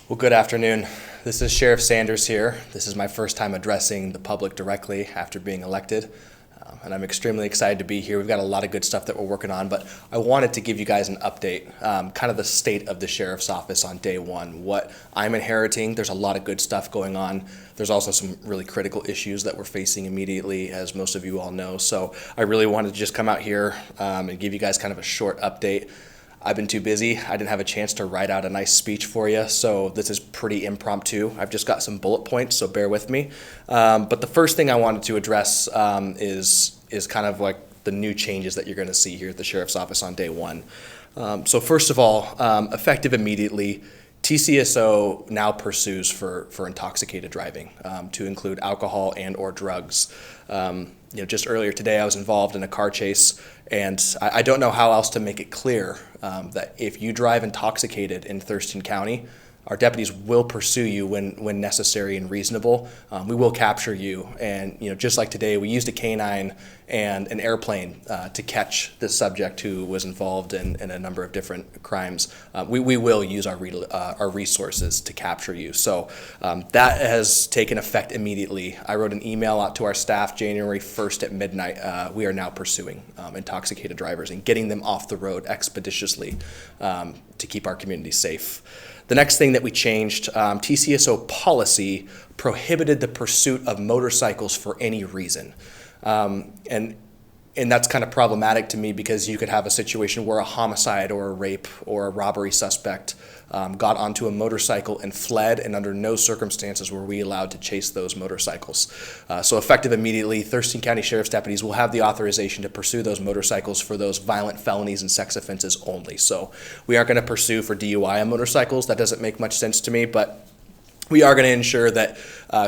Well, good afternoon. This is Sheriff Sanders here. This is my first time addressing the public directly after being elected, and I'm extremely excited to be here. We've got a lot of good stuff that we're working on, but I wanted to give you guys an update, kind of the state of the Sheriff's Office on day one, what I'm inheriting. There's a lot of good stuff going on. There's also some really critical issues that we're facing immediately, as most of you all know. So I really wanted to just come out here and give you guys kind of a short update. I've been too busy. I didn't have a chance to write out a nice speech for you, so this is pretty impromptu. I've just got some bullet points, so bear with me. But the first thing I wanted to address is kind of like the new changes that you're going to see here at the Sheriff's Office on day one. So first of all, effective immediately, TCSO now pursues for intoxicated driving to include alcohol and or drugs. Just earlier today I was involved in a car chase, and I don't know how else to make it clear that if you drive intoxicated in Thurston County, our deputies will pursue you when necessary and reasonable. We will capture you, and just like today, we used a canine and an airplane to catch this subject who was involved in a number of different crimes. We will use our resources to capture you. So that has taken effect immediately. I wrote an email out to our staff January 1st at midnight. We are now pursuing intoxicated drivers and getting them off the road expeditiously to keep our community safe. The next thing that we changed, TCSO policy prohibited the pursuit of motorcycles for any reason. And that's kind of problematic to me because you could have a situation where a homicide or a rape or a robbery suspect got onto a motorcycle and fled, and under no circumstances were we allowed to chase those motorcycles. So effective immediately, Thurston County Sheriff's deputies will have the authorization to pursue those motorcycles for those violent felonies and sex offenses only. So we aren't going to pursue for DUI on motorcycles. That doesn't make much sense to me, but we are going to ensure that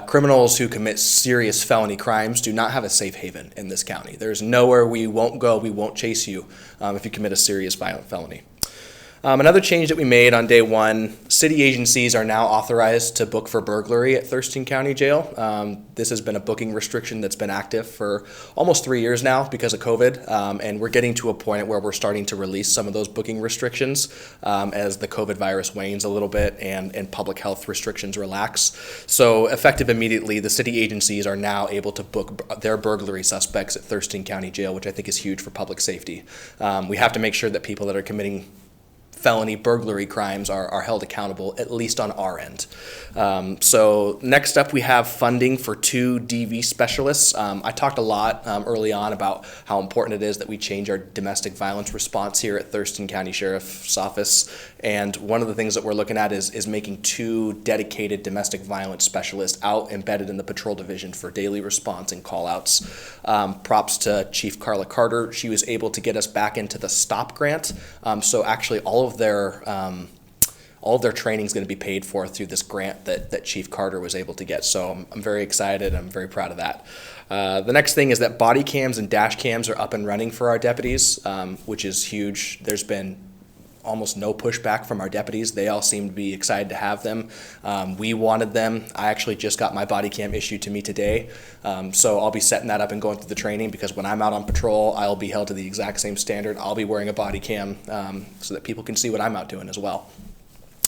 criminals who commit serious felony crimes do not have a safe haven in this county. There's nowhere we won't go, we won't chase you if you commit a serious violent felony. Another change that we made on day one, city agencies are now authorized to book for burglary at Thurston County Jail. This has been a booking restriction that's been active for almost 3 years now because of COVID, and we're getting to a point where we're starting to release some of those booking restrictions as the COVID virus wanes a little bit and public health restrictions relax. So effective immediately, the city agencies are now able to book their burglary suspects at Thurston County Jail, which I think is huge for public safety. We have to make sure that people that are committing felony burglary crimes are held accountable, at least on our end. So next up, we have funding for 2 DV specialists. I talked a lot early on about how important it is that we change our domestic violence response here at Thurston County Sheriff's Office. And one of the things that we're looking at is making 2 dedicated domestic violence specialists out embedded in the patrol division for daily response and call-outs. Props to Chief Carla Carter. She was able to get us back into the STOP grant. So actually all of their training is going to be paid for through this grant that Chief Carter was able to get. So I'm very excited. I'm very proud of that. The next thing is that body cams and dash cams are up and running for our deputies, which is huge. There's been almost no pushback from our deputies. They all seem to be excited to have them. We wanted them. I actually just got my body cam issued to me today. So I'll be setting that up and going through the training because when I'm out on patrol, I'll be held to the exact same standard. I'll be wearing a body cam so that people can see what I'm out doing as well.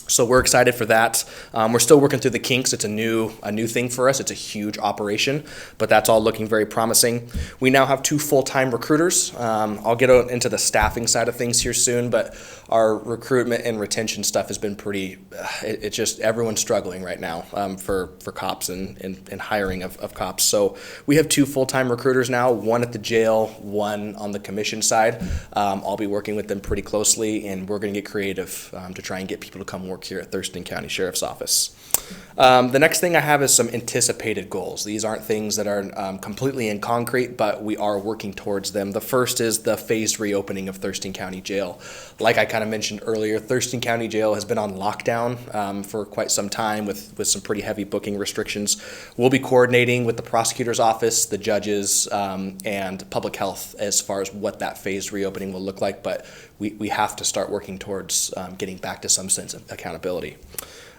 So we're excited for that. We're still working through the kinks. It's a new thing for us. It's a huge operation, but that's all looking very promising. We now have 2 full-time recruiters. I'll get into the staffing side of things here soon, but our recruitment and retention stuff has been pretty, it's just everyone's struggling right now for cops and hiring of cops. So we have 2 full-time recruiters now, 1 at the jail, 1 on the commission side. I'll be working with them pretty closely, and we're going to get creative to try and get people to come work here at Thurston County Sheriff's Office. The next thing I have is some anticipated goals. These aren't things that are completely in concrete, but we are working towards them. The first is the phased reopening of Thurston County Jail. Like I kind of mentioned earlier, Thurston County Jail has been on lockdown for quite some time with some pretty heavy booking restrictions. We'll be coordinating with the prosecutor's office, the judges, and public health as far as what that phased reopening will look like, but we have to start working towards getting back to some sense of accountability.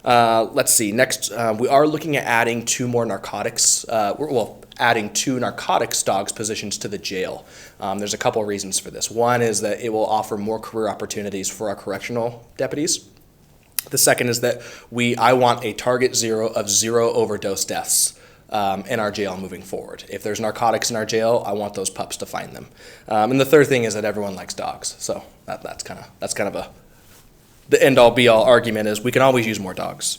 Let's see, next we are looking at adding 2 more narcotics, adding 2 narcotics dogs positions to the jail. There's a couple of reasons for this. One is that it will offer more career opportunities for our correctional deputies. The second is that I want a target zero of 0 overdose deaths in our jail moving forward. If there's narcotics in our jail, I want those pups to find them. And the third thing is that everyone likes dogs. So that's kind of the end all be all argument is we can always use more dogs.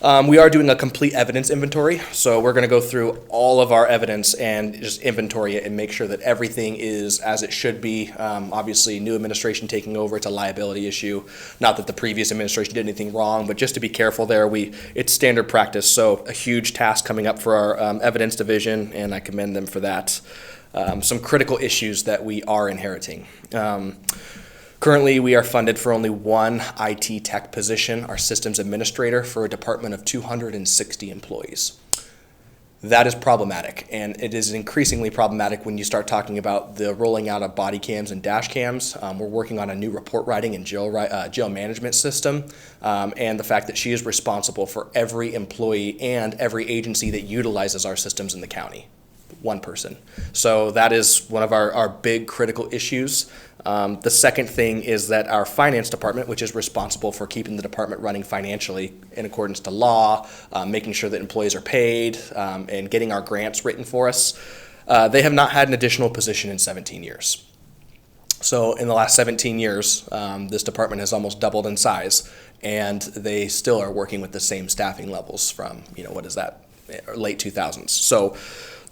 We are doing a complete evidence inventory, so we're going to go through all of our evidence and just inventory it and make sure that everything is as it should be. Obviously, new administration taking over, it's a liability issue. Not that the previous administration did anything wrong, but just to be careful there, it's standard practice. So a huge task coming up for our evidence division, and I commend them for that. Some critical issues that we are inheriting. Currently, we are funded for only one IT tech position, our systems administrator, for a department of 260 employees. That is problematic, and it is increasingly problematic when you start talking about the rolling out of body cams and dash cams. We're working on a new report writing and jail management system, and the fact that she is responsible for every employee and every agency that utilizes our systems in the county. One person. So that is one of our big critical issues. The second thing is that our finance department, which is responsible for keeping the department running financially in accordance to law, making sure that employees are paid, and getting our grants written for us, they have not had an additional position in 17 years. So in the last 17 years, this department has almost doubled in size, and they still are working with the same staffing levels from, late 2000s. So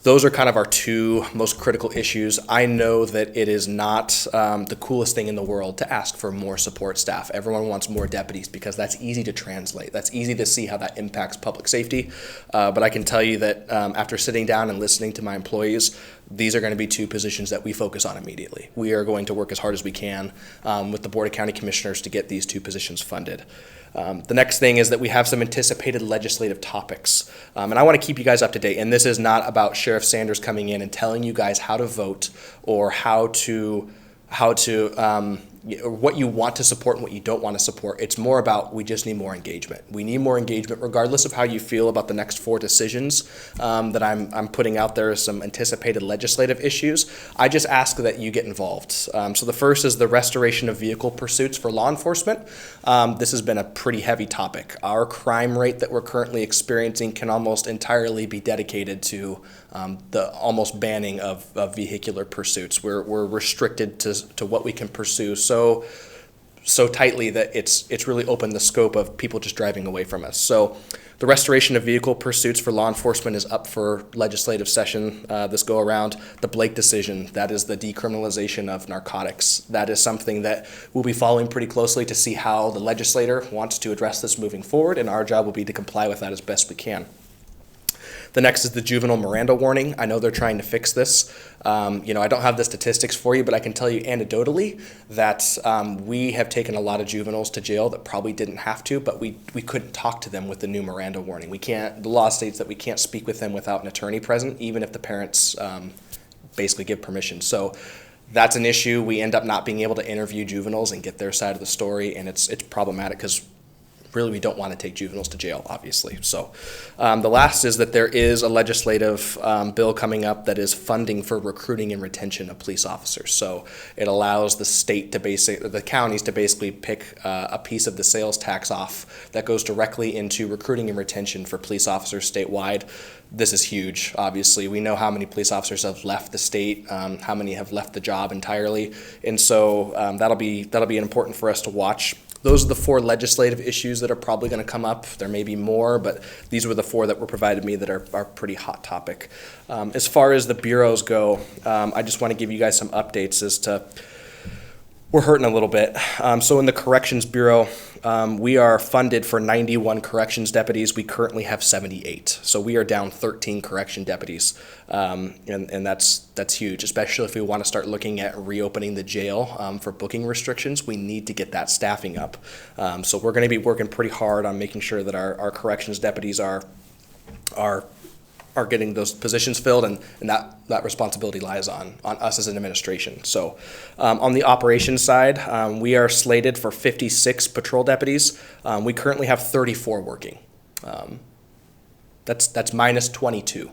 those are kind of our two most critical issues. I know that it is not the coolest thing in the world to ask for more support staff. Everyone wants more deputies because that's easy to translate. That's easy to see how that impacts public safety. But I can tell you that after sitting down and listening to my employees, these are going to be two positions that we focus on immediately. We are going to work as hard as we can with the Board of County Commissioners to get these two positions funded. The next thing is that we have some anticipated legislative topics, and I want to keep you guys up to date. And this is not about Sheriff Sanders coming in and telling you guys how to vote or what you want to support and what you don't want to support. It's more about we just need more engagement. We need more engagement regardless of how you feel about the next 4 decisions that I'm putting out there as some anticipated legislative issues. I just ask that you get involved. So the first is the restoration of vehicle pursuits for law enforcement. This has been a pretty heavy topic. Our crime rate that we're currently experiencing can almost entirely be dedicated to the almost banning of vehicular pursuits. We're restricted to what we can pursue so tightly that it's really opened the scope of people just driving away from us. So the restoration of vehicle pursuits for law enforcement is up for legislative session this go around. The Blake decision, that is the decriminalization of narcotics. That is something that we'll be following pretty closely to see how the legislator wants to address this moving forward, and our job will be to comply with that as best we can. The next is the juvenile Miranda warning. I know they're trying to fix this. I don't have the statistics for you, but I can tell you anecdotally that we have taken a lot of juveniles to jail that probably didn't have to, but we couldn't talk to them with the new Miranda warning. The law states that we can't speak with them without an attorney present, even if the parents basically give permission. So that's an issue. We end up not being able to interview juveniles and get their side of the story, and it's problematic because really we don't want to take juveniles to jail, obviously. So the last is that there is a legislative bill coming up that is funding for recruiting and retention of police officers. So it allows the counties to basically pick a piece of the sales tax off that goes directly into recruiting and retention for police officers statewide. This is huge, obviously. We know how many police officers have left the state, how many have left the job entirely, and so that'll be important for us to watch. Those are the 4 legislative issues that are probably going to come up. There may be more, but these were the 4 that were provided me that are pretty hot topic. As far as the bureaus go, I just want to give you guys some updates as to we're hurting a little bit. So in the Corrections Bureau, we are funded for 91 corrections deputies. We currently have 78. So we are down 13 correction deputies. And that's huge, especially if we want to start looking at reopening the jail for booking restrictions. We need to get that staffing up. So we're going to be working pretty hard on making sure that our corrections deputies are getting those positions filled, and that responsibility lies on us as an administration. So on the operations side, we are slated for 56 patrol deputies. We currently have 34 working. That's minus 22.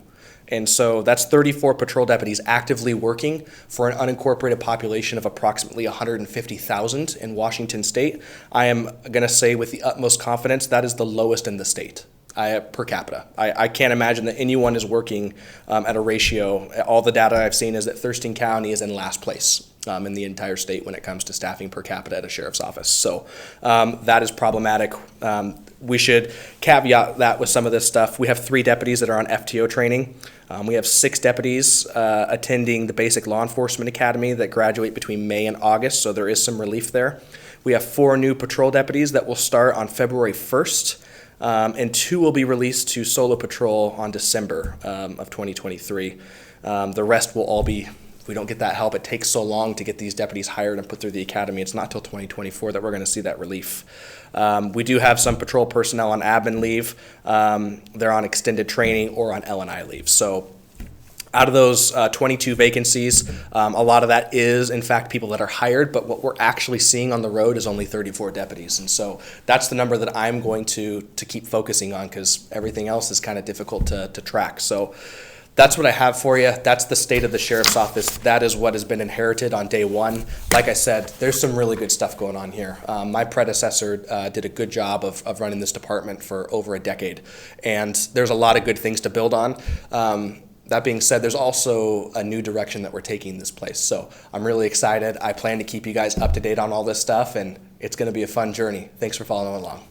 And so that's 34 patrol deputies actively working for an unincorporated population of approximately 150,000 in Washington state. I am going to say with the utmost confidence that is the lowest in the state. Per capita. I can't imagine that anyone is working at a ratio. All the data I've seen is that Thurston County is in last place in the entire state when it comes to staffing per capita at a sheriff's office. So that is problematic. We should caveat that with some of this stuff. We have 3 deputies that are on FTO training. We have 6 deputies attending the Basic Law Enforcement Academy that graduate between May and August, so there is some relief there. We have 4 new patrol deputies that will start on February 1st. And 2 will be released to solo patrol on December of 2023. The rest will all be, if we don't get that help, it takes so long to get these deputies hired and put through the academy. It's not till 2024 that we're going to see that relief. We do have some patrol personnel on admin leave. They're on extended training or on L&I leave. So out of those 22 vacancies, a lot of that is, in fact, people that are hired, but what we're actually seeing on the road is only 34 deputies. And so that's the number that I'm going to keep focusing on, because everything else is kind of difficult to track. So that's what I have for you. That's the state of the sheriff's office. That is what has been inherited on day one. Like I said, there's some really good stuff going on here. My predecessor did a good job of running this department for over a decade, and there's a lot of good things to build on. That being said, there's also a new direction that we're taking this place. So I'm really excited. I plan to keep you guys up to date on all this stuff, and it's going to be a fun journey. Thanks for following along.